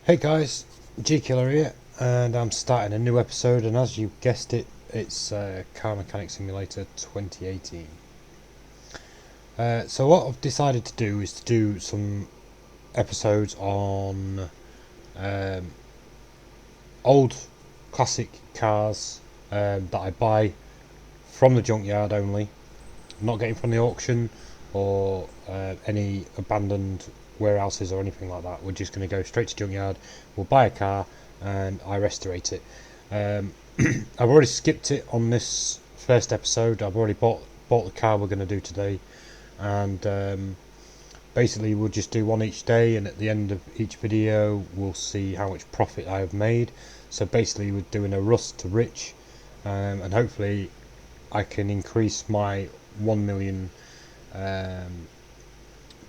Hey guys, G Killer here, and I'm starting a new episode, and as you guessed it, it's Car Mechanic Simulator 2018. So what I've decided to do is to do some episodes on um, old classic cars that I buy from the junkyard only, not getting from the auction or any abandoned warehouses or anything like that. We're just going to go straight to junkyard. We'll buy a car and I restaurate it. I've already skipped it on this first episode. I've already bought the car we're going to do today, and basically we'll just do one each day, and at the end of each video we'll see how much profit I have made. So basically we're doing a rust to rich, and hopefully I can increase my 1 million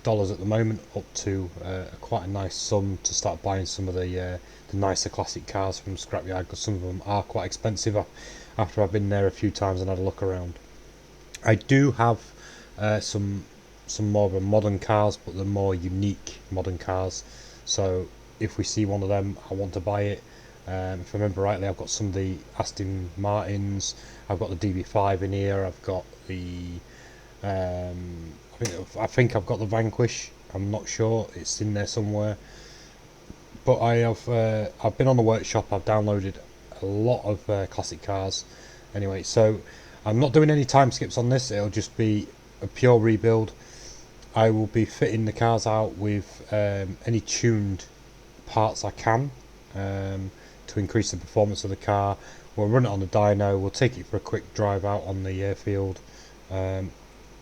dollars at the moment up to quite a nice sum to start buying some of the nicer classic cars from scrapyard, because some of them are quite expensive after I've been there a few times and had a look around. I do have some more of the modern cars, but the more unique modern cars. So if we see one of them, I want to buy it. If I remember rightly, I've got some of the Aston Martins. I've got the DB5 in here. I've got the I think I've got the Vanquish. I'm not sure. It's in there somewhere. But I've been on the workshop. I've downloaded a lot of classic cars. Anyway, so I'm not doing any time skips on this. It'll just be a pure rebuild. I will be fitting the cars out with any tuned parts I can to increase the performance of the car. We'll run it on the dyno. We'll take it for a quick drive out on the airfield.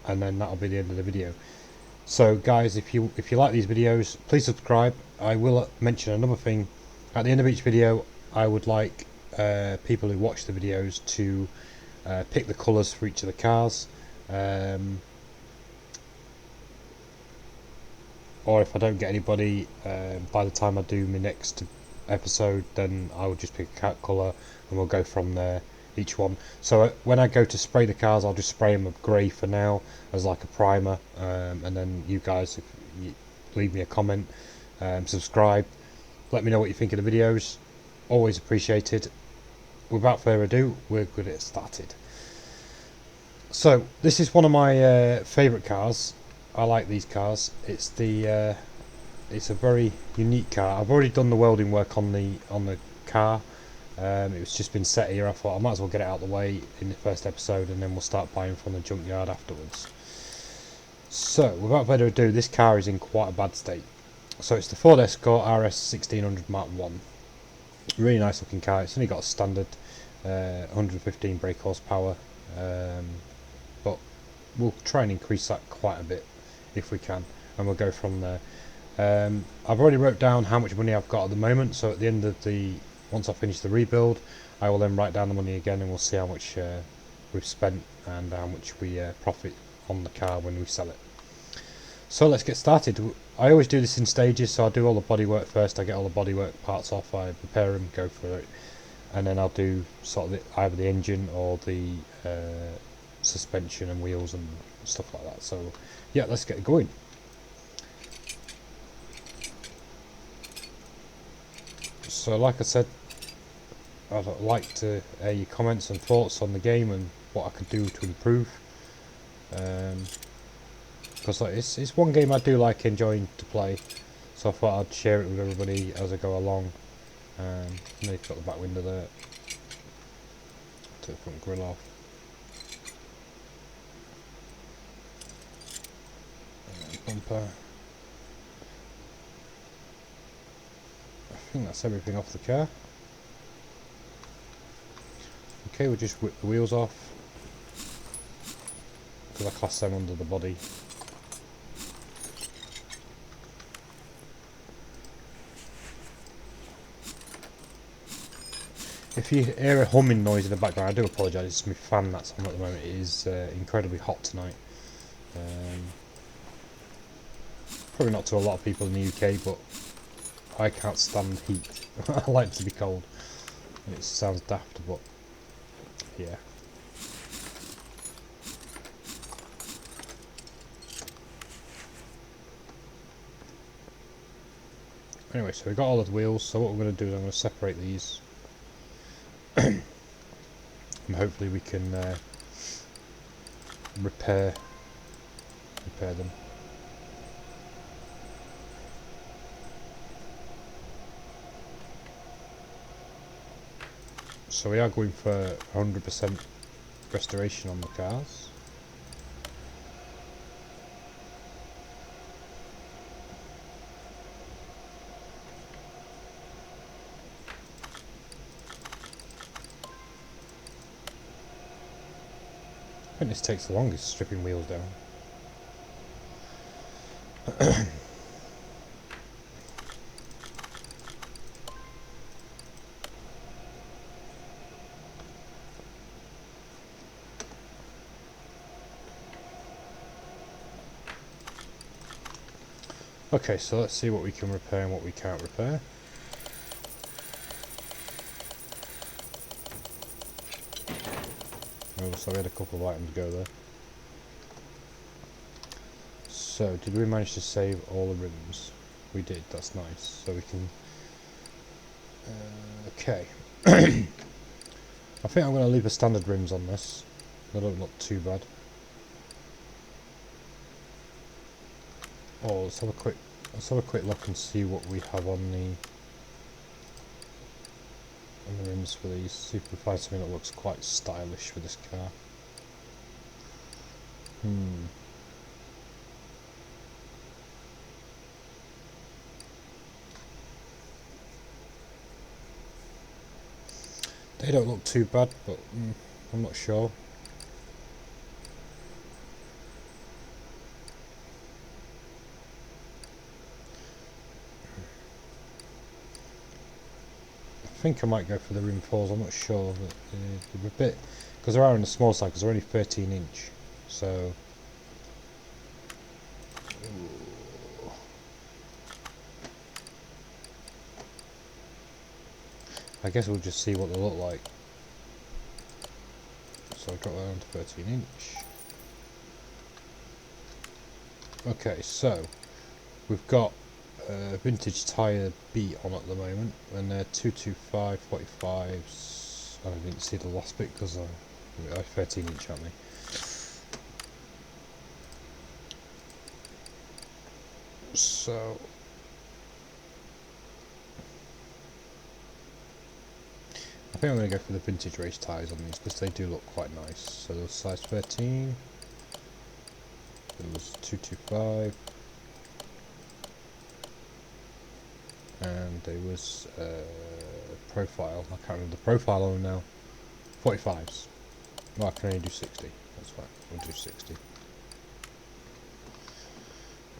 And then that'll be the end of the video. So guys, if you like these videos, please subscribe. I will mention another thing at the end of each video. I would like people who watch the videos to pick the colours for each of the cars, or if I don't get anybody by the time I do my next episode, then I will just pick a colour and we'll go from there, each one. So when I go to spray the cars, I'll just spray them with grey for now as like a primer, and then you guys, if you leave me a comment, subscribe, let me know what you think of the videos, always appreciated. Without further ado, we're going to get started. So this is one of my favourite cars. I like these cars. It's a very unique car. I've already done the welding work on the car. It's just been set here. I thought I might as well get it out of the way in the first episode, and then we'll start buying from the junkyard afterwards. So without further ado, this car is in quite a bad state. So it's the Ford Escort RS 1600 Mark 1. Really nice looking car. It's only got a standard 115 brake horsepower, but we'll try and increase that quite a bit if we can, and we'll go from there. I've already wrote down how much money I've got at the moment, so at the end of once I finish the rebuild, I will then write down the money again, and we'll see how much we've spent and how much we profit on the car when we sell it. So let's get started. I always do this in stages, so I'll do all the bodywork first. I get all the bodywork parts off, I prepare them, go through it, and then I'll do sort of either the engine or the suspension and wheels and stuff like that. So yeah, let's get going. So like I said, I'd like to hear your comments and thoughts on the game and what I could do to improve, because it's one game I do like enjoying to play, so I thought I'd share it with everybody as I go along. And then you've got the back window there, take the front grille off, and bumper. I think that's everything off the car. Okay, we'll just whip the wheels off, because I class them under the body. If you hear a humming noise in the background, I do apologise, it's my fan that's on at the moment. It is incredibly hot tonight. Probably not to a lot of people in the UK, but I can't stand heat. I like to be cold. It sounds daft, but yeah. Anyway, so we got all of the wheels, so what we're going to do is I'm going to separate these and hopefully we can repair them. So we are going for 100% restoration on the cars. I think this takes the longest, stripping wheels down. Okay, so let's see what we can repair and what we can't repair. Oh, so we had a couple of items go there. So, did we manage to save all the rims? We did, that's nice. So we can... okay. I think I'm going to leave the standard rims on this. They don't look too bad. Oh, let's have a quick look and see what we have on the rims for these. See if we find something that looks quite stylish for this car. They don't look too bad, but I'm not sure. I think I might go for the rim 4s, I'm not sure, but they're a bit, because they are on the small side, because they're only 13 inch, so... I guess we'll just see what they look like. So I've got that down to 13 inch. Okay, so we've got vintage tyre B on at the moment, and they're 225 45s. I didn't see the last bit because they're 13 inch, aren't they? So I think I'm going to go for the vintage race tyres on these because they do look quite nice. So those size 13, it was 225, and there was profile. I can't remember the profile on them now. 45s. Well, I can only do 60. That's fine. We'll do 60.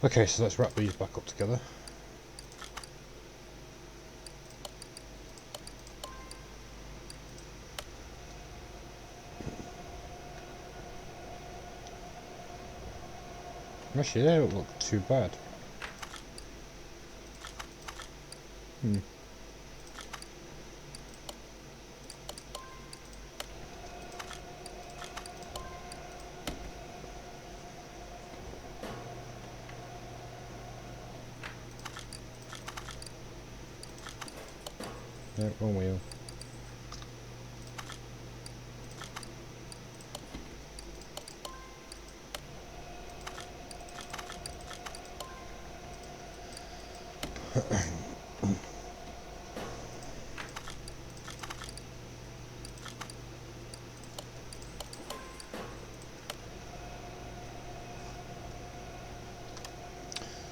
Okay, so let's wrap these back up together. Actually, they don't look too bad. No, wrong wheel.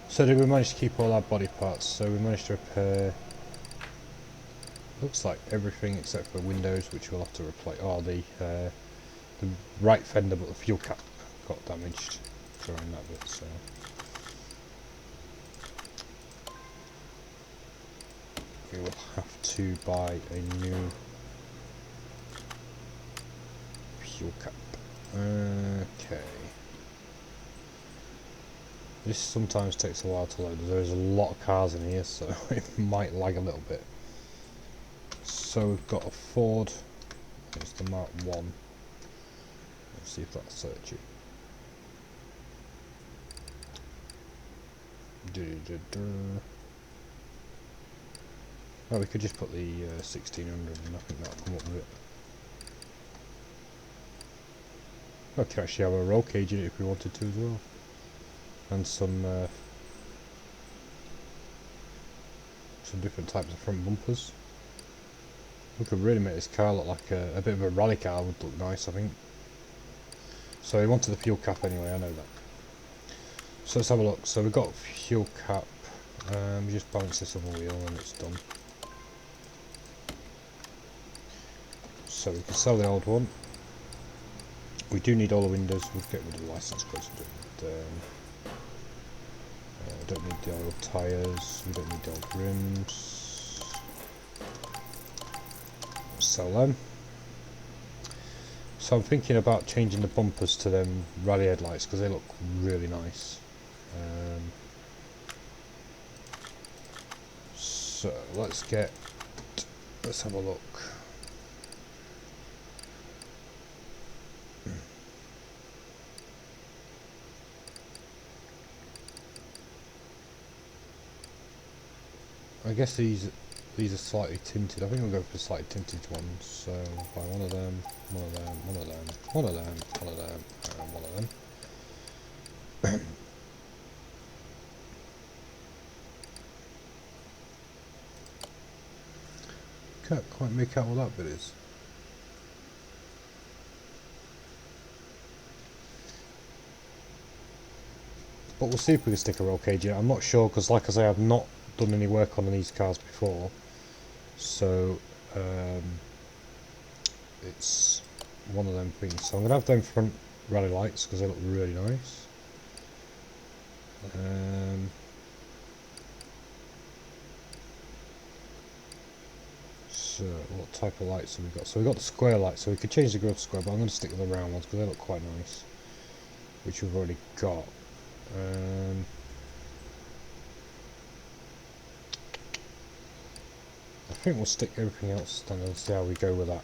So did we manage to keep all our body parts? So we managed to repair, looks like everything except for windows, which we'll have to replace. Oh, the right fender, but the fuel cap got damaged during that bit. So we will have to buy a new fuel cap. Okay. This sometimes takes a while to load. There's a lot of cars in here, so it might lag a little bit. So we've got a Ford. It's the Mark 1. Let's see if that'll search it. Oh, we could just put the 1600 and I think that'll come up with it. I could actually have a roll cage in it if we wanted to as well. And some different types of front bumpers. We could really make this car look like a bit of a rally car. Would look nice, I think. So we wanted the fuel cap anyway, I know that. So let's have a look. So we've got fuel cap. We just balance this other wheel and it's done. So we can sell the old one. We do need all the windows. We'll get rid of the license plates. We don't need the old tyres. We don't need the old rims. Sell them. So I'm thinking about changing the bumpers to them rally headlights because they look really nice. So let's have a look. I guess these are slightly tinted. I think we'll go for slightly tinted ones. So buy one of them, one of them, one of them, one of them, one of them, and one of them. Can't quite make out what that bit is. But we'll see if we can stick a roll cage in. I'm not sure because, like I say, I've not done any work on these cars before. So it's one of them things. So I'm going to have them front rally lights because they look really nice. So what type of lights have we got? So we've got the square lights, so we could change the grill to square, but I'm going to stick with the round ones because they look quite nice, which we've already got. I think we'll stick everything else standard and see how we go with that.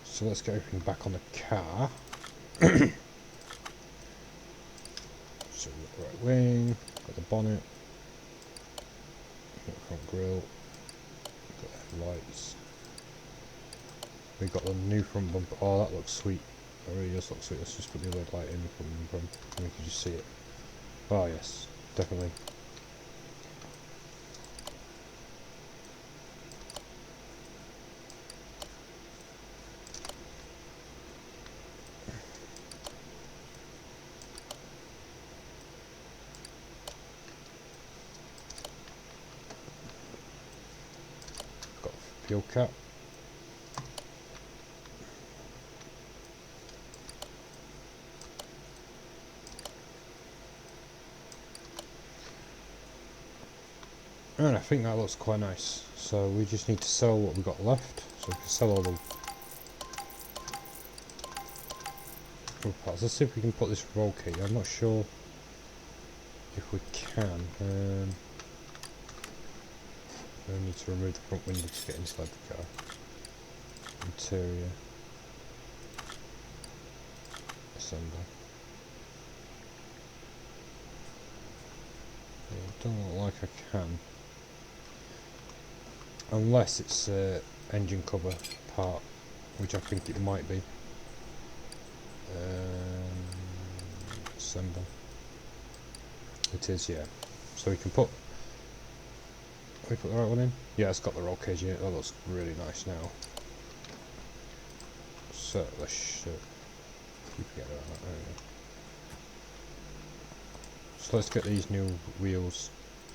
So let's get everything back on the car. So we've got the right wing, got the bonnet, got the front grille, got the headlights. We've got the new front bumper. Oh, that looks sweet. That really does look sweet. Let's just put the other light in the front bumper and we can just see it. Oh yes, definitely. Got a fuel cap. And I think that looks quite nice. So we just need to sell what we've got left. So we can sell all the parts. Let's see if we can put this roll cage. I'm not sure if we can. We need to remove the front window to get inside the car. Interior. Assemble. Yeah, don't look like I can. Unless it's engine cover part, which I think it might be. Assemble. It is, yeah. So we can put. Have we put the right one in? Yeah, it's got the roll cage in it. That looks really nice now. So let's keep forgetting about that. There we go. So let's get these new wheels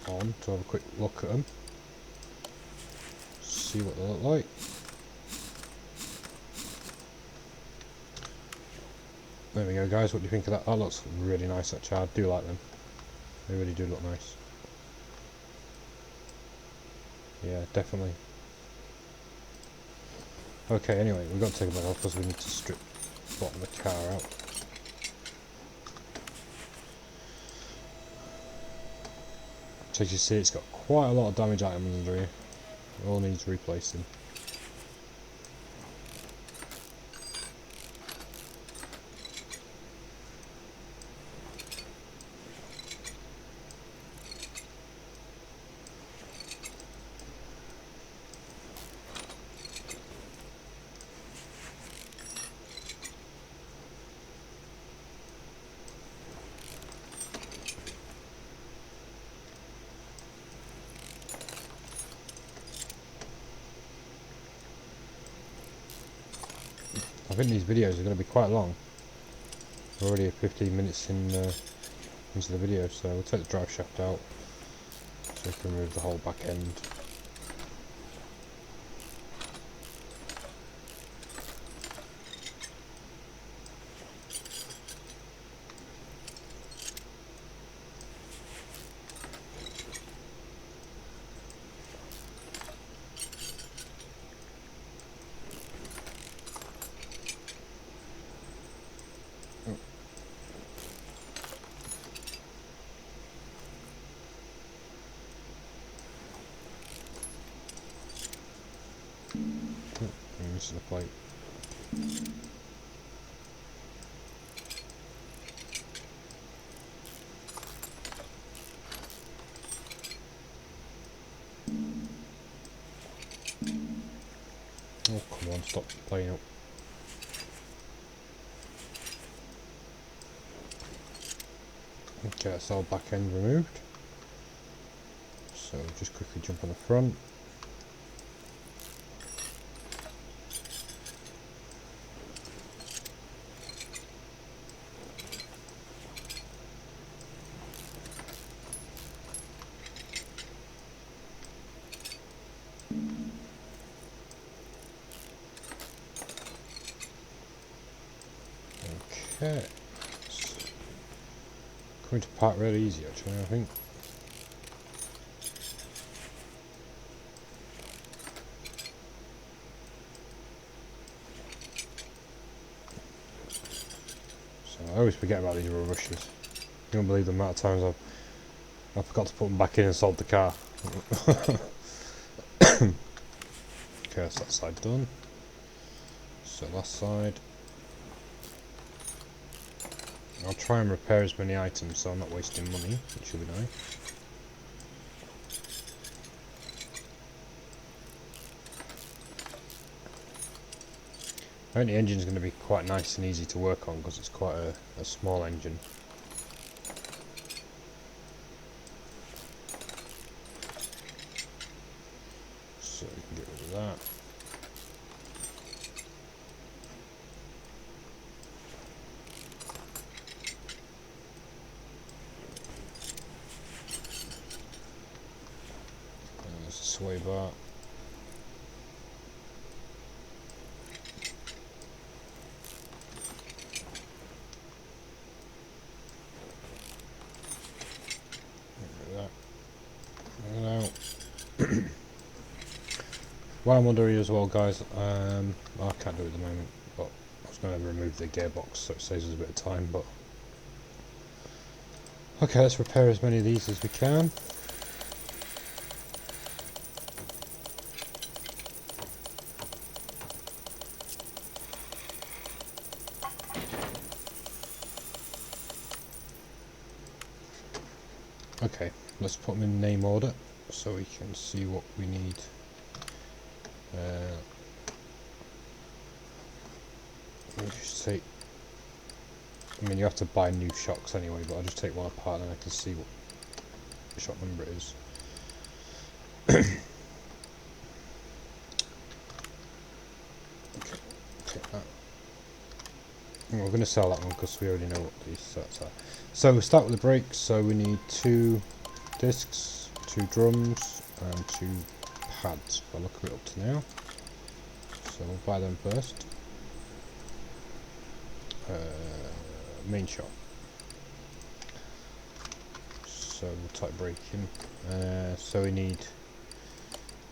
on to have a quick look at them. See what they look like. There we go, guys. What do you think of that? That looks really nice actually. I do like them. They really do look nice. Yeah, definitely. Okay, anyway, we've got to take them off because we need to strip the bottom of the car out. So as you see, it's got quite a lot of damage items under here. It all needs replacing. I think these videos are going to be quite long. We're already 15 minutes into the video, so we'll take the drive shaft out so we can remove the whole back end. And this is the plate. Oh, come on, stop playing up. Okay, that's all back end removed. So just quickly jump on the front. Okay. So, coming to part really easy actually, I think. I always forget about these rubber brushes. You won't believe the amount of times I forgot to put them back in and sold the car. Okay, that's that side done. So last side. I'll try and repair as many items so I'm not wasting money, which will be nice. I think the engine's going to be quite nice and easy to work on because it's quite a small engine. So we can get rid of that. And there's a sway bar. While I'm under here as well, guys, well, I can't do it at the moment, but I was going to remove the gearbox so it saves us a bit of time, but okay, let's repair as many of these as we can. Okay, let's put them in name order so we can see what we need. Let me just take, I mean you have to buy new shocks anyway, but I'll just take one apart and I can see what shock number it is. Okay, take that. And we're going to sell that one because we already know what these sets are. So we'll start with the brakes, so we need 2 discs, 2 drums and 2 pads. I'll look at it up to now. So we'll buy them first. Main shock. So we'll type braking. So we need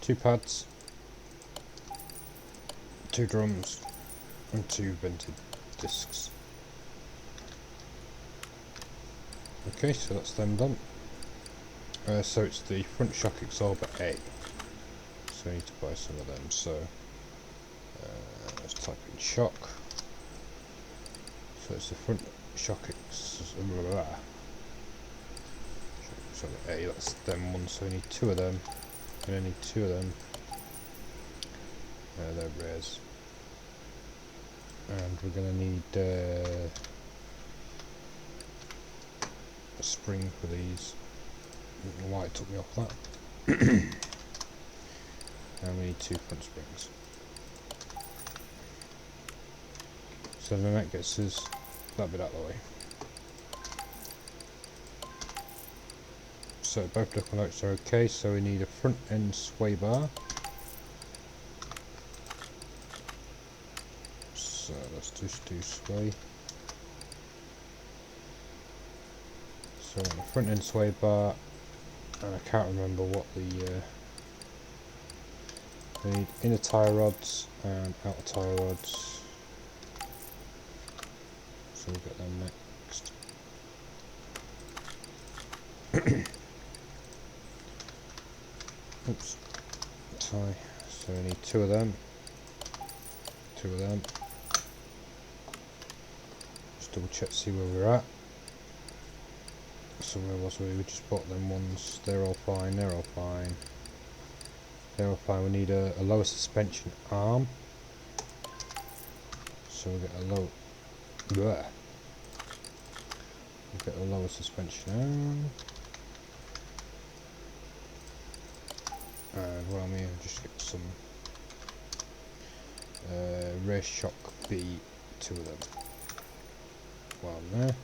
2 pads, 2 drums and 2 vented discs. Okay, so that's them done. So it's the front shock absorber A. So I need to buy some of them. So let's type in shock. So it's the front shock absorber A. That's them ones. So we need 2 of them. And I need 2 of them. They're rares. And we're going to need a spring for these. I don't know why it took me off that. And we need 2 front springs. So then that gets us that bit out of the way. So both ductile lights are okay, so we need a front end sway bar. So let's just do sway. So a front end sway bar, and I can't remember what the we need inner tyre rods and outer tyre rods. So we'll get them next. Oops. Tie. So we need two of them. Two of them. Just double check to see where we're at. Somewhere was we just bought them ones. They're all fine. They're all fine. They're all fine. We need a lower suspension arm. So we'll get a low. Bleh. We'll get a lower suspension arm. And while I'm here, just get some rear shock B, two of them. While I'm there,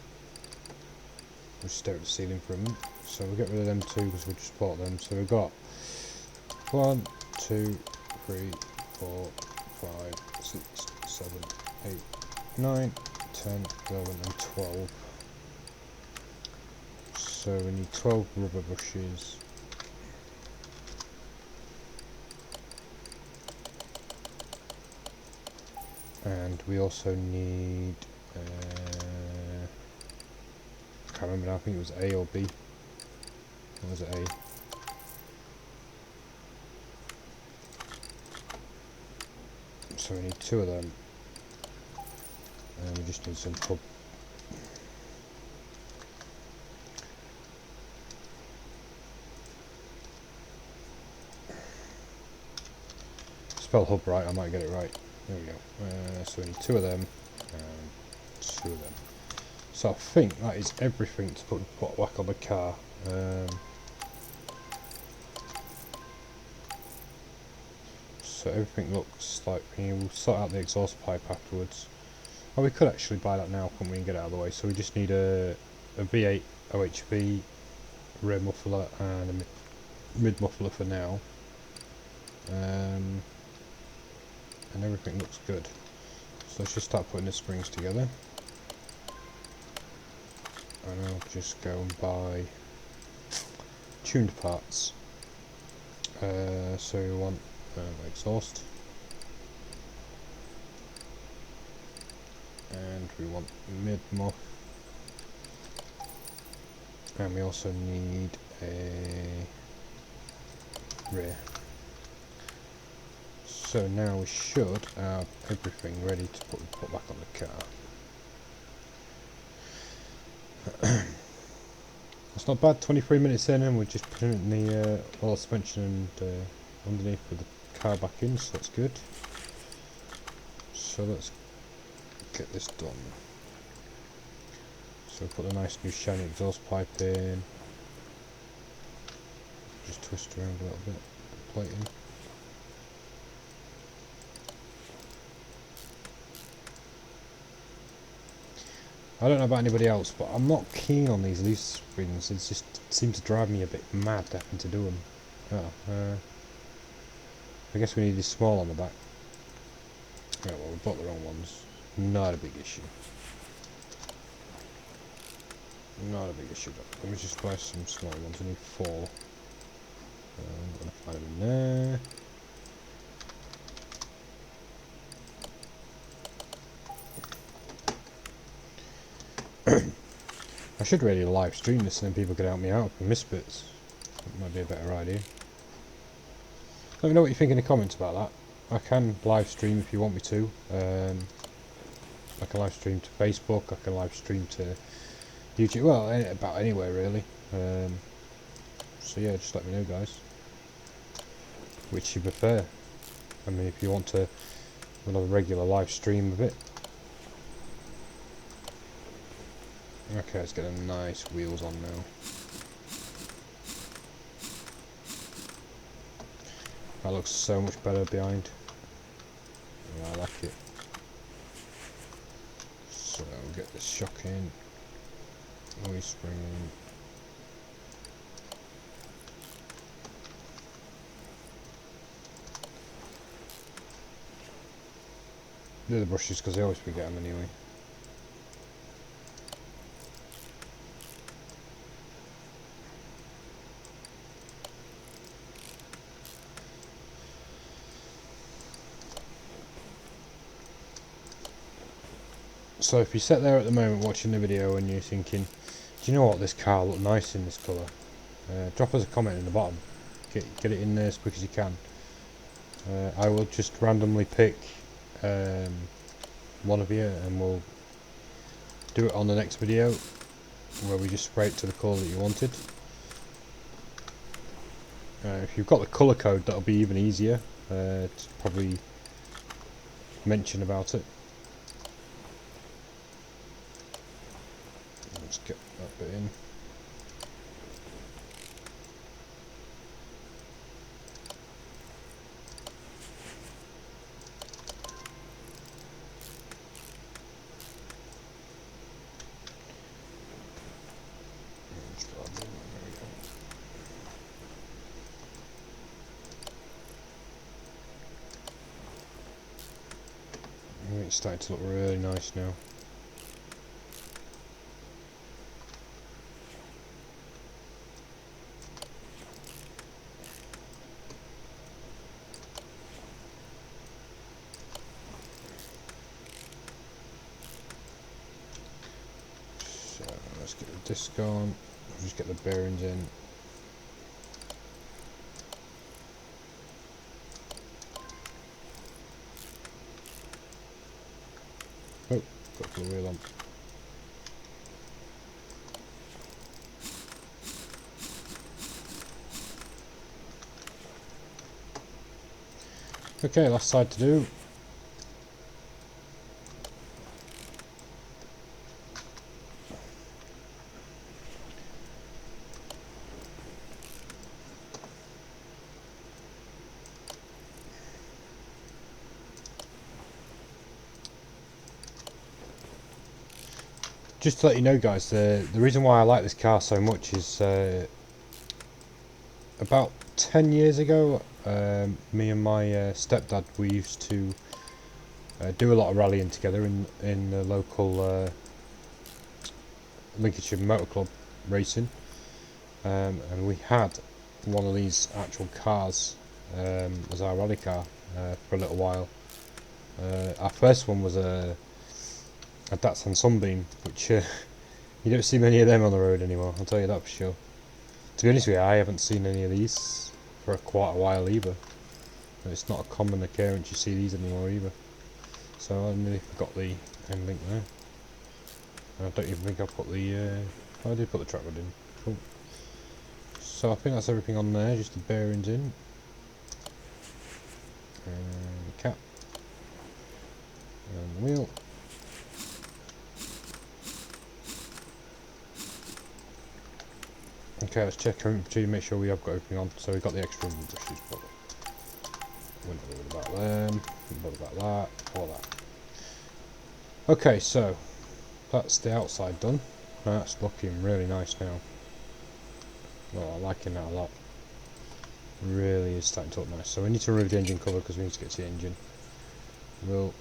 we'll stare at the ceiling for a minute. So we'll get rid of them two because we just bought them. So we've got 1, 2, 3, 4, 5, 6, 7, 8, 9, 10, 11 and 12. So we need 12 rubber bushes. And we also need, I can't remember now, I think it was A or B. Or was it A? So we need two of them. And we just need some hub. Spell hub right, I might get it right. There we go. So we need two of them and two of them. So I think that is everything to put back on the car. So everything looks like we'll sort out the exhaust pipe afterwards. Oh, we could actually buy that now, couldn't we, and get it out of the way. So we just need a V8 OHV rear muffler and a mid muffler for now. And everything looks good. So let's just start putting the springs together. And I'll just go and buy tuned parts. So we want exhaust. And we want mid muff. And we also need a rear. So now we should have everything ready to put back on the car. That's not bad, 23 minutes in and we're just putting the oil suspension and underneath with the car back in, so that's good. So let's get this done. So put a nice new shiny exhaust pipe in. Just twist around a little bit, plating. I don't know about anybody else, but I'm not keen on these loose springs. It just seems to drive me a bit mad having to do them. Oh, I guess we need this small on the back. Yeah, well, we bought the wrong ones. Not a big issue. Not a big issue, but let me just buy some small ones. I need 4. I'm going to find them in there. I should really live stream this and then people could help me out and miss bits. That might be a better idea. Let me know what you think in the comments about that. I can live stream if you want me to. I can live stream to Facebook, I can live stream to YouTube, well, about anywhere really. So yeah, just let me know guys. Which you prefer. I mean, if you want to, we'll have a regular live stream of it. Okay, let's get a nice wheels on now. That looks so much better behind. Yeah, I like it. get this shock in. Oil spring. Do the brushes because I always forget them anyway. So if you sit there at the moment watching the video and you're thinking, do you know what, this car looked nice in this colour, drop us a comment in the bottom. Get it in there as quick as you can. I will just randomly pick one of you and we'll do it on the next video where we just spray it to the colour that you wanted. If you've got the colour code, that'll be even easier to probably mention about it. Let's get that bit in. It's starting to look really nice now. So let's get the disc on, just get the bearings in. Oh, got the wheel on. Okay, last side to do. Just to let you know guys, the reason why I like this car so much is about 10 years ago, me and my stepdad, we used to do a lot of rallying together in the local Lincolnshire Motor Club racing, and we had one of these actual cars as our rally car for a little while. Our first one was a Datsun Sunbeam, which you don't see many of them on the road anymore, I'll tell you that for sure. To be honest with you, I haven't seen any of these for quite a while either. It's not a common occurrence you see these anymore either. So I nearly forgot the end link there. I don't even think I put the... I did put the track rod in. Cool. So I think that's everything on there, just the bearings in. And the cap. And the wheel. Okay, let's check to make sure we have got everything on. So we've got the extra brushes, but won't worry about them, won't worry about that, all that. Okay, so that's the outside done. That's looking really nice now. Well, I'm liking that a lot. Really is starting to look nice. So we need to remove the engine cover because we need to get to the engine. We'll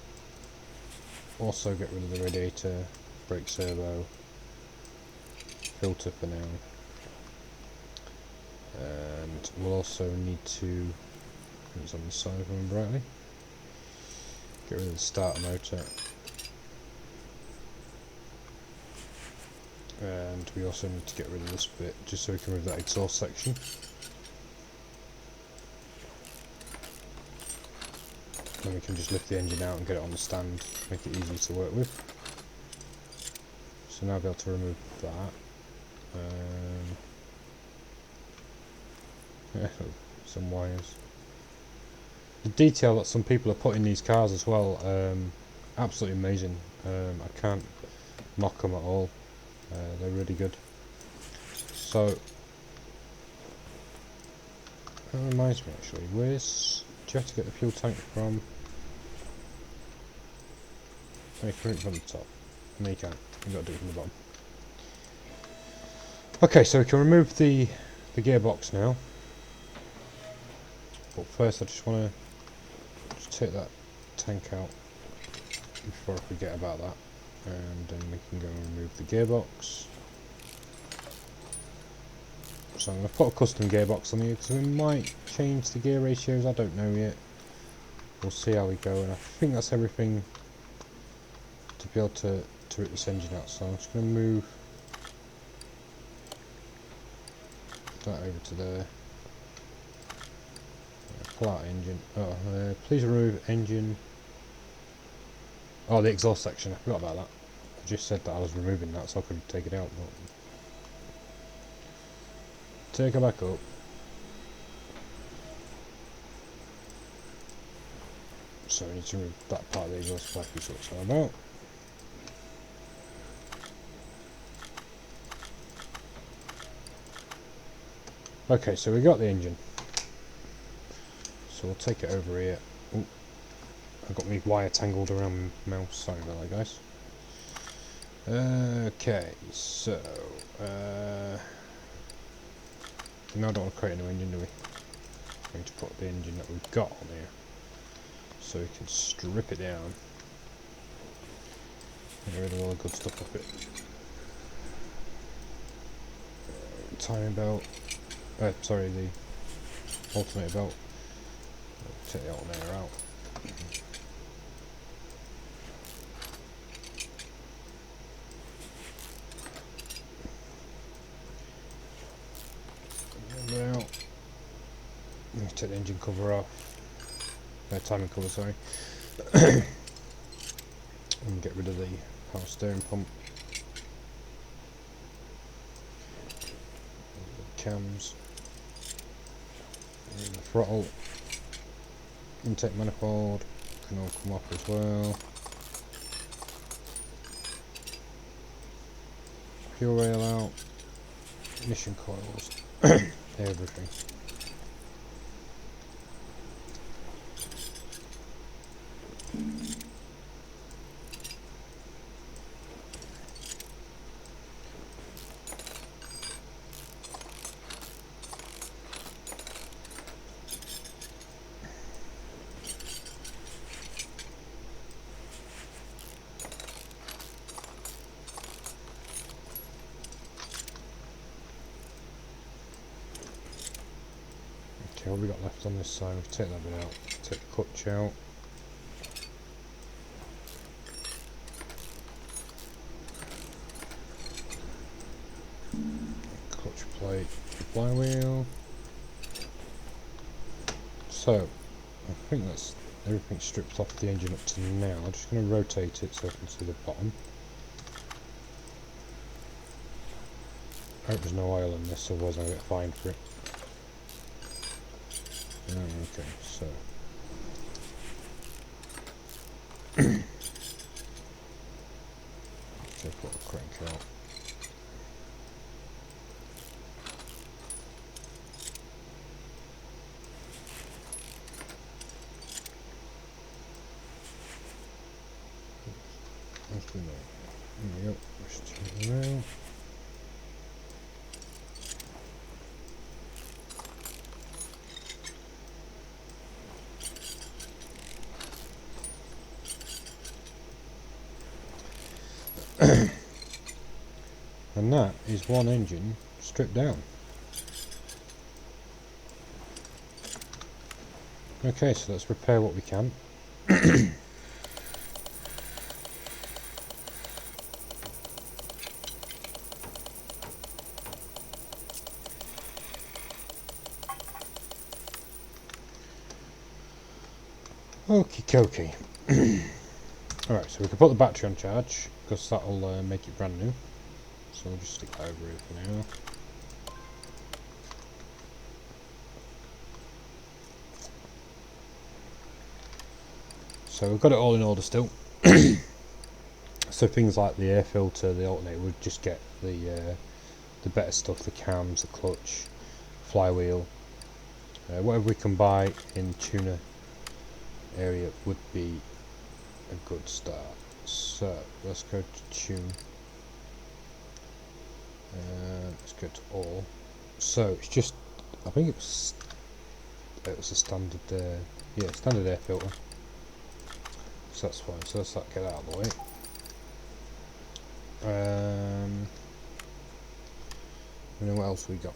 also get rid of the radiator, brake servo, filter for now. And we'll also need to, it's on the side if I remember rightly, get rid of the starter motor, and we also need to get rid of this bit just so we can remove that exhaust section. Then we can just lift the engine out and get it on the stand, make it easy to work with. So now I'll be able to remove that. Some wires. The detail that some people are putting in these cars as well, absolutely amazing. I can't knock them at all. They're really good. So that reminds me actually, do you have to get the fuel tank from? From the top. No, you can't. You've got to do it from the bottom. Okay, so we can remove the gearbox now. But first I just want to just take that tank out before I forget about that. And then we can go and remove the gearbox. So I'm going to put a custom gearbox on here because we might change the gear ratios, I don't know yet. We'll see how we go, and I think that's everything to be able to rip this engine out. So I'm just going to move that over to there. Pull out engine. Oh, please remove engine. Oh, the exhaust section, I forgot about that. I just said that I was removing that so I couldn't take it out. But take it back up. So we need to remove that part of the exhaust pipe, is what it's all about. Okay, so we got the engine. So we'll take it over here. Ooh, I've got my wire tangled around my mouse, sorry about that guys. Okay, so now I don't want to create a new engine, do we? We need to put the engine that we've got on here. So we can strip it down. Get rid of all the good stuff off it. Timing belt. Sorry, the alternator belt. Take the alternator out. Out. Take the engine cover off. Timing cover, sorry. And get rid of the power steering pump. The cams. And the throttle. Intake manifold can all come off as well. Fuel rail out. Ignition coils. Everything. Okay, what have we got left on this side? We'll take that bit out. Take the clutch out. Clutch plate, flywheel. So, I think that's everything stripped off the engine up to now. I'm just going to rotate it so I can see the bottom. I hope there's no oil in this, otherwise I'll get fined for it. Okay, so take the crank out. Let's do that. There we go. Let's turn it around. And that is one engine stripped down. Okay, so let's repair what we can. Okie dokie. Alright, so we can put the battery on charge, because that'll make it brand new. So we'll just stick that over here for now. So we've got it all in order still. So things like the air filter, the alternator, would just get the better stuff, the cams, the clutch, flywheel. Whatever we can buy in tuner area would be a good start. So let's go to tune. Let's go to all. So it's just, I think it was a standard, standard air filter. So that's fine. So let's get that out of the way. And then what else we got?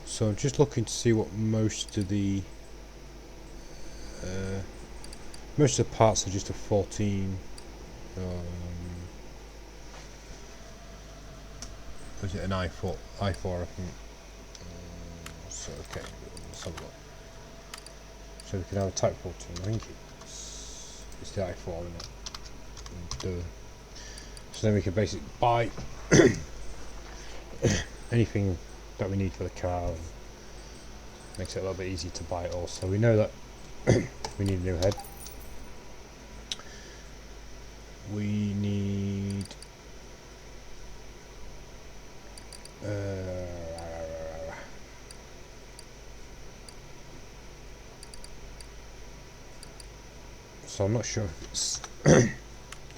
So I'm just looking to see what most of the parts are just a 14. Was it an i4? I think. So okay, let's have a look. So we can have a Type 14. I think it's the i4, isn't it? So then we can basically buy anything that we need for the car. And makes it a little bit easier to buy it all. So we know that we need a new head. We need so I'm not sure if it's the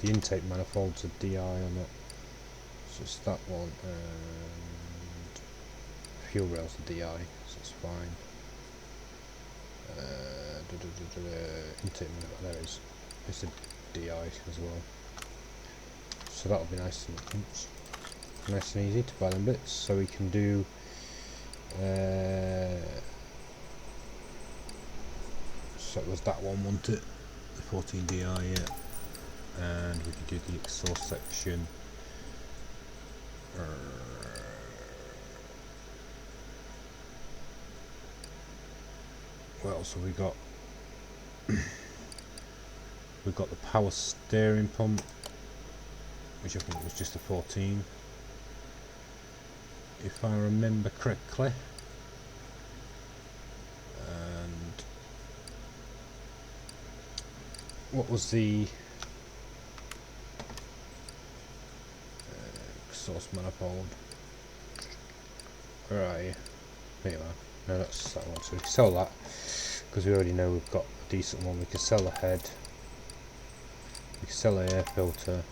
intake manifold's a DI or not. So it's that one, and fuel rail's a DI, so it's fine. Intake manifold, there it is. It's a DI as well. So that'll be nice and easy to buy them bits. So we can do so it was that one, wasn't it? The 14 DI, yeah. And we could do the exhaust section. What else have we got? We've got the power steering pump, which I think was just a 14, if I remember correctly. And what was the exhaust manifold? Where are you? There you are. No, that's that one. So we can sell that because we already know we've got a decent one. We can sell the head. We can sell the air filter,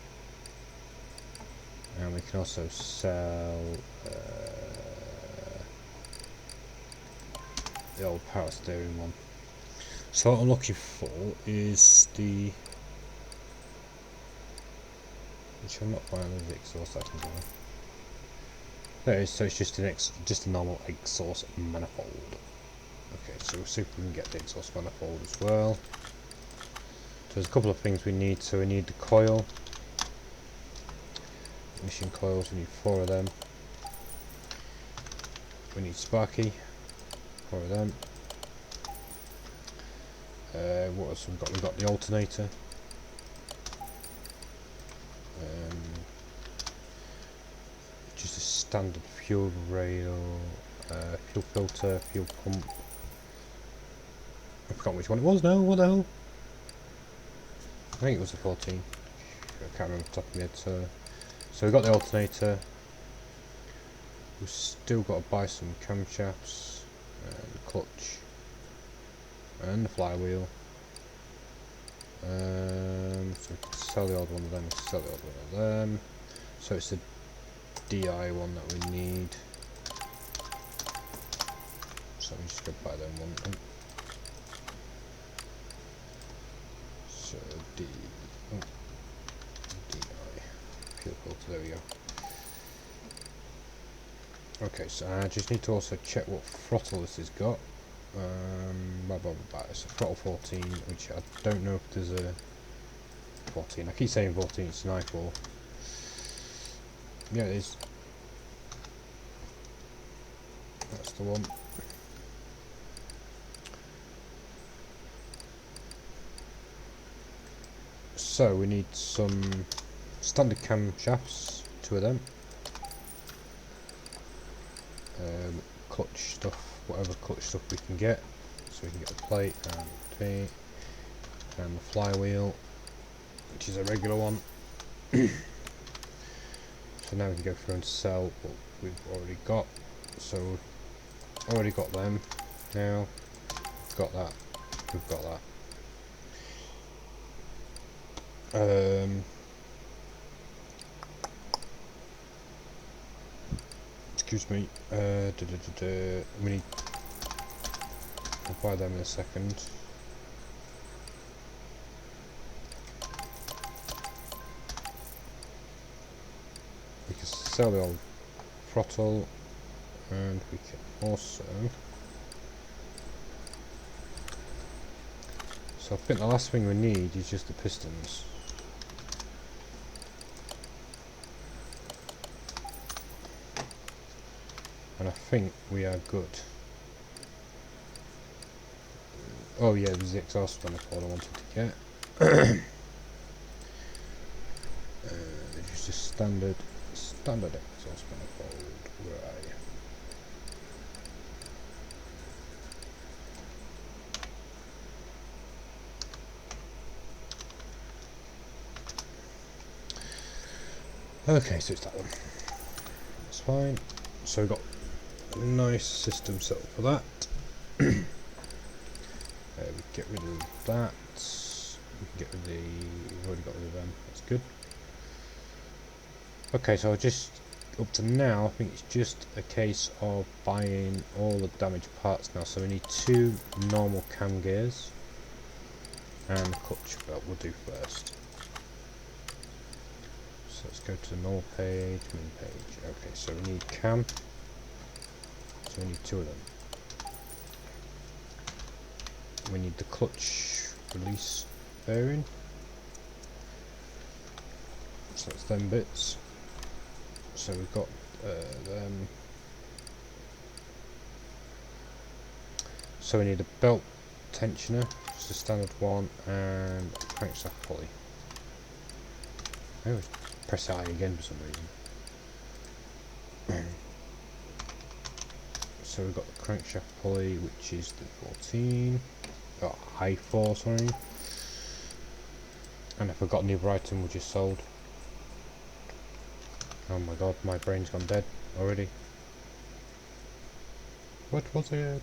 and we can also sell the old power steering one. So what I'm looking for is the, which I'm not finding the exhaust I can do. There it is. So it's just just a normal exhaust manifold. Okay, so we'll see if we can get the exhaust manifold as well. So there's a couple of things we need. So we need the coil, ignition coils. We need 4 of them. We need Sparky, 4 of them. What else have we got? We've got the alternator. Just a standard fuel rail, fuel filter, fuel pump. I forgot which one it was now. What the hell? I think it was a 14. I can't remember off the top of my head. So we've got the alternator. We've still got to buy some camshafts, the clutch, and the flywheel. So we can sell the old one of them. Sell the old one of them. So it's the DI one that we need. So we just go buy them one. So DI fuel filter, there we go. Okay, so I just need to also check what throttle this has got. It's a throttle 14, which I don't know if there's a 14. I keep saying 14, it's an i4. Yeah, it is. That's the one. So we need some standard camshafts, 2 of them. Clutch stuff, whatever clutch stuff we can get. So we can get the plate and the flywheel, which is a regular one. So now we can go through and sell what we've already got. So we've already got them. Now we've got that. We've got that. Excuse me. We need. I'll buy them in a second. We can sell the old throttle, and we can also. So I think the last thing we need is just the pistons. And I think we are good. Oh yeah, there's the exhaust manifold I wanted to get. Just a standard exhaust manifold. Where are you? Okay, so it's that one. That's fine. So we've got a nice system set up for that. We get rid of that. We can get rid of the. We've already got rid of them. That's good. Okay, so just up to now, I think it's just a case of buying all the damaged parts now. So we need 2 normal cam gears and the clutch belt. We'll do first. So let's go to the null page, main page. Okay, so we need cam. So we need 2 of them. We need the clutch release bearing. So that's them bits. So we've got them. So we need a belt tensioner, just a standard one, and a crankshaft pulley. I always press I again for some reason. So we've got the crankshaft pulley, which is the 14. Oh, I4, sorry. And I forgot the other item we just sold. Oh my god, my brain's gone dead already. What was it?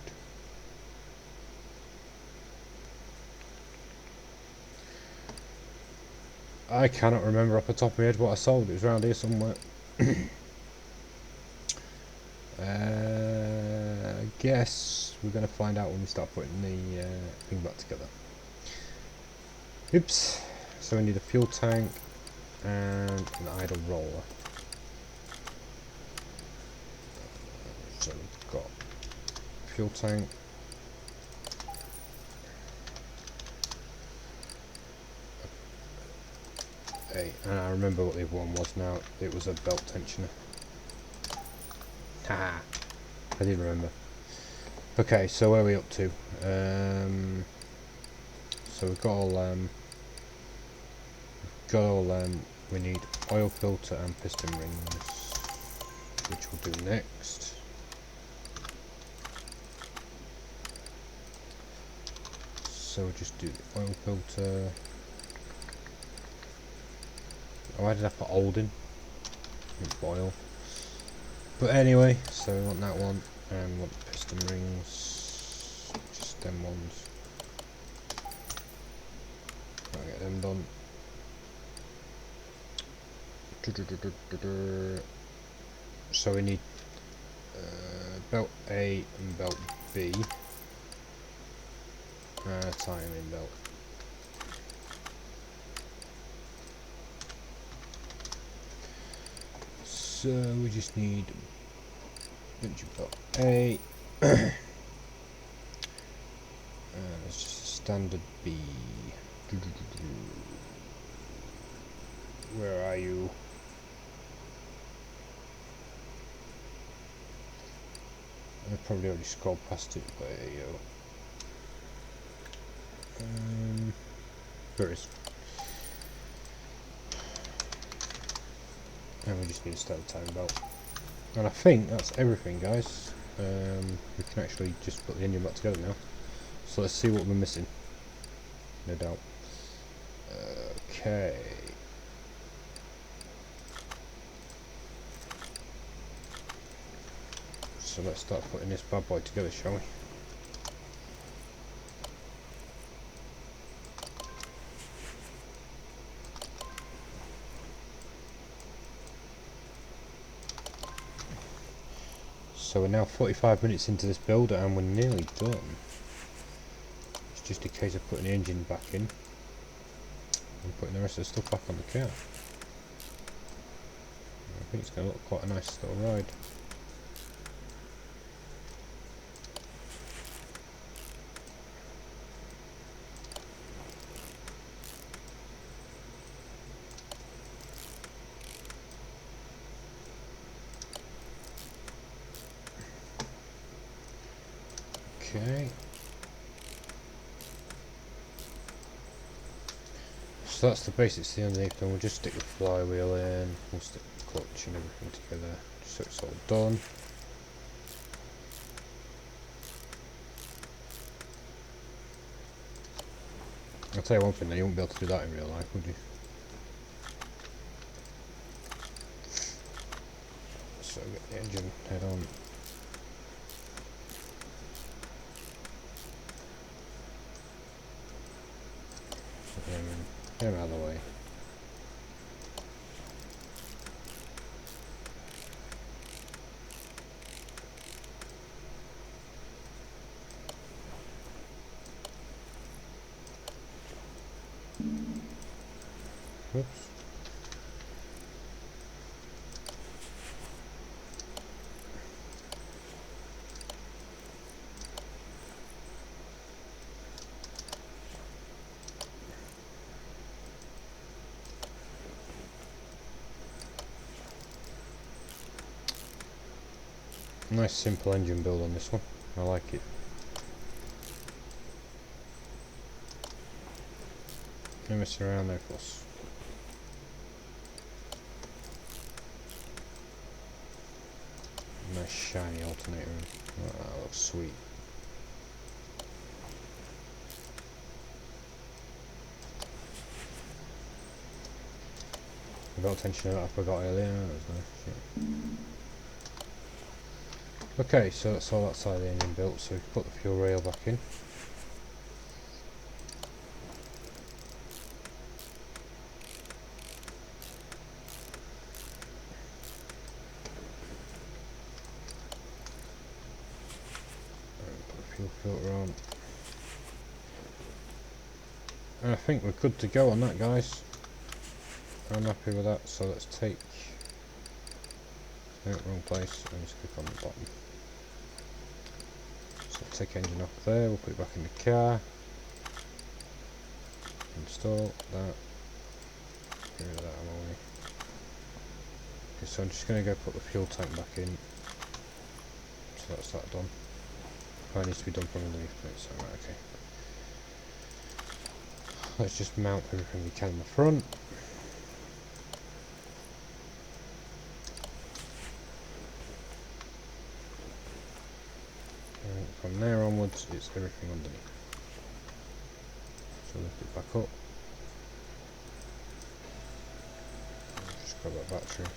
I cannot remember off the top of my head what I sold. It was around here somewhere. I guess we're going to find out when we start putting the thing back together. Oops. So we need a fuel tank and an idle roller. So we've got fuel tank. And I remember what the other one was now. It was a belt tensioner. Haha. I didn't remember. Okay, so where are we up to? So we've got all we need oil filter and piston rings, which we'll do next. So we'll just do the oil filter. Oh, why did I put old in? It's oil. But anyway, so we want that one, and we want the piston rings, just them ones. I'll get them done. So we need belt A and belt B, timing belt. So we just need bunch of belt A. It's just a standard B. Where are you? I probably already scrolled past it, but there you go. There it is. And we just need to start the time belt. And I think that's everything, guys. We can actually just put the engine back together now. So let's see what we're missing. No doubt. Okay. So let's start putting this bad boy together, shall we? so we're now 45 minutes into this build and we're nearly done. It's just a case of putting the engine back in and putting the rest of the stuff back on the car. I think it's going to look quite a nice little ride. Okay. So that's the basics of the underneath, and we'll just stick the flywheel in, we'll stick the clutch and everything together, just so it's all done. I'll tell you one thing though, you won't be able to do that in real life, would you? So get the engine head on. Get him out of the way. Oops. Nice simple engine build on this one, I like it. No messing around there, Fuss. Nice shiny alternator. Oh, that looks sweet. I got attention to that I forgot earlier. That was nice. Yeah. Okay, so that's all that side of the engine built, so we can put the fuel rail back in. And put the fuel filter on. And I think we're good to go on that, guys. I'm happy with that, so let's take... No, wrong place, and just click on the bottom. So take engine off there, we'll put it back in the car. Install that. Get rid of that out of the way. Okay, so I'm just going to go put the fuel tank back in. So that's that done. Oh, it needs to be done from underneath, so right, okay. Let's just mount everything we can in the front. And from there onwards, it's everything underneath. So lift it back up. Just grab that battery.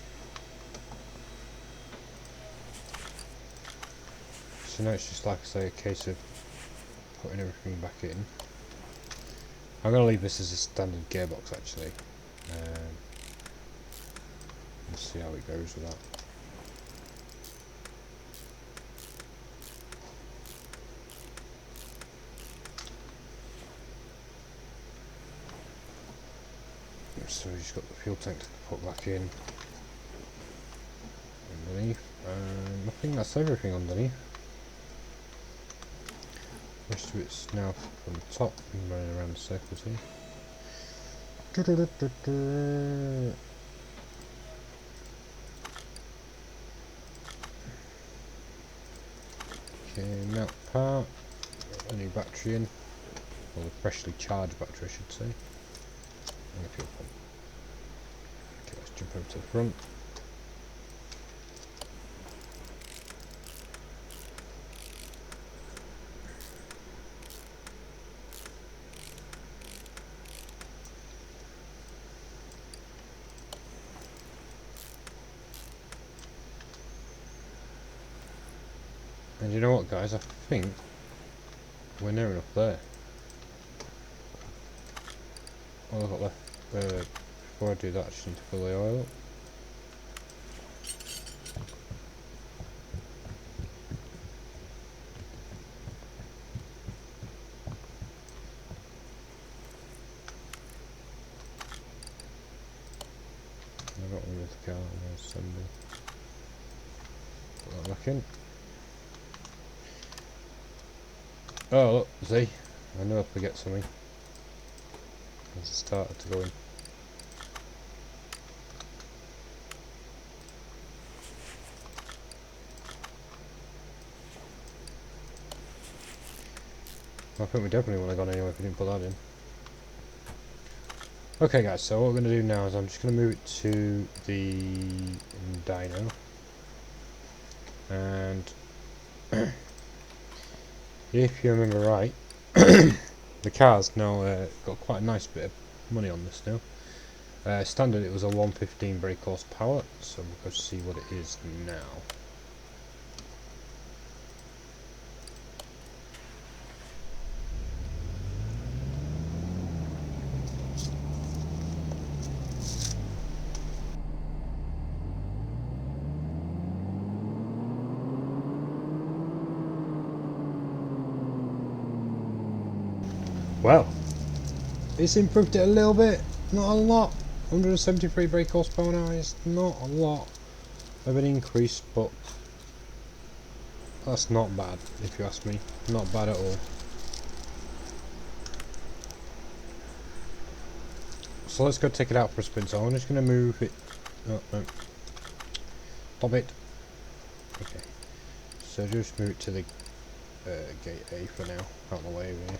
So now it's just, like I say, a case of putting everything back in. I'm going to leave this as a standard gearbox actually. Let's see how it goes with that. So we've just got the fuel tank to put back in underneath, and I think that's everything underneath. The rest of it's now from the top and running around the circles here. Okay, mount part, a new battery in, or the freshly charged battery I should say, and the fuel pump. Okay, let's jump over to the front. And you know what, guys, I think we're near enough there. All I've got left, before I do that I just need to fill the oil up. Not with this car, I'll send it. Put that back in. Oh look, see? I knew I'd forget something. As it started to go in. I think we definitely wouldn't have gone anywhere if we didn't put that in. Okay guys, so what we're going to do now is I'm just going to move it to the dyno. And if you remember right, the car's now got quite a nice bit of money on this now. Standard it was a 115 brake horsepower, so we'll go see what it is now. Well, it's improved it a little bit, not a lot. 173 brake horsepower now is not a lot of an increase, but that's not bad if you ask me. Not bad at all. So let's go take it out for a spin. So I'm just going to move it. Oh, no. Stop it. Okay. So just move it to the gate A for now, out of the way over here.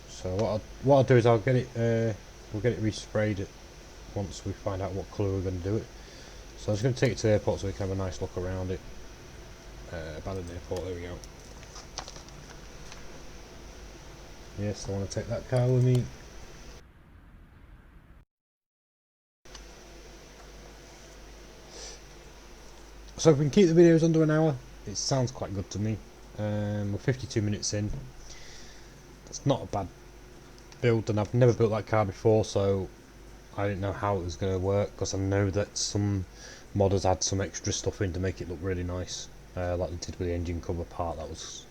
So what I'll do is I'll get it we'll get it resprayed once we find out what colour we're going to do it. So I'm just going to take it to the airport so we can have a nice look around it. Abandoned airport, there we go. Yes, I want to take that car with me. So if we can keep the videos under an hour, it sounds quite good to me. We're 52 minutes in. That's not a bad build, and I've never built that car before, so I didn't know how it was going to work, because I know that some modders had some extra stuff in to make it look really nice, like they did with the engine cover part. That was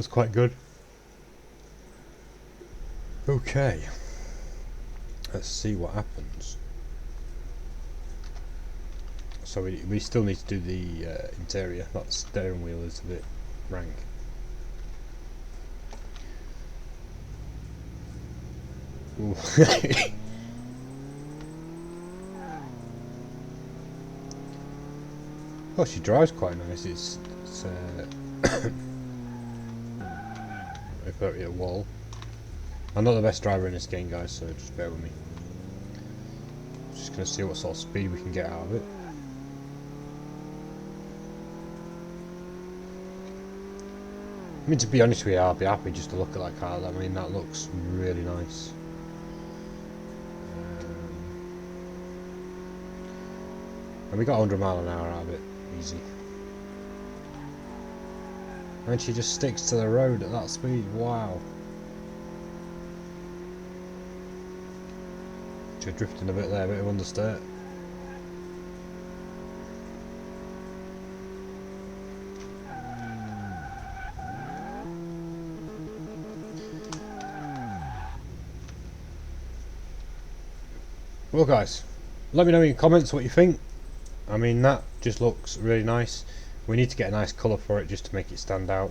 quite good. Okay, let's see what happens. So we still need to do the interior. That steering wheel is a bit rank. Oh, she drives quite nice. It's very a wall. I'm not the best driver in this game, guys, so just bear with me. Just gonna see what sort of speed we can get out of it. I mean, to be honest with you, I'll be happy just to look at that car. I mean, that looks really nice. And we got 100 mile an hour out of it, easy. And she just sticks to the road at that speed, wow. She's drifting a bit there, a bit of understeer. Well guys, let me know in your comments what you think. I mean, that just looks really nice. We need to get a nice colour for it just to make it stand out.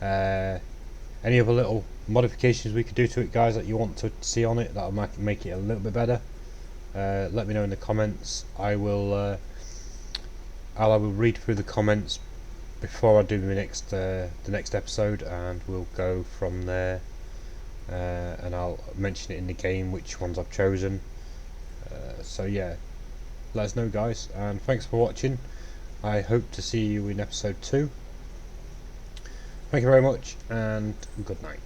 Any other little modifications we could do to it, guys, that you want to see on it that'll make it a little bit better, let me know in the comments. I will read through the comments before I do the next episode, and we'll go from there. And I'll mention it in the game which ones I've chosen. So yeah, let us know, guys, and thanks for watching. I hope to see you in episode 2. Thank you very much, and good night.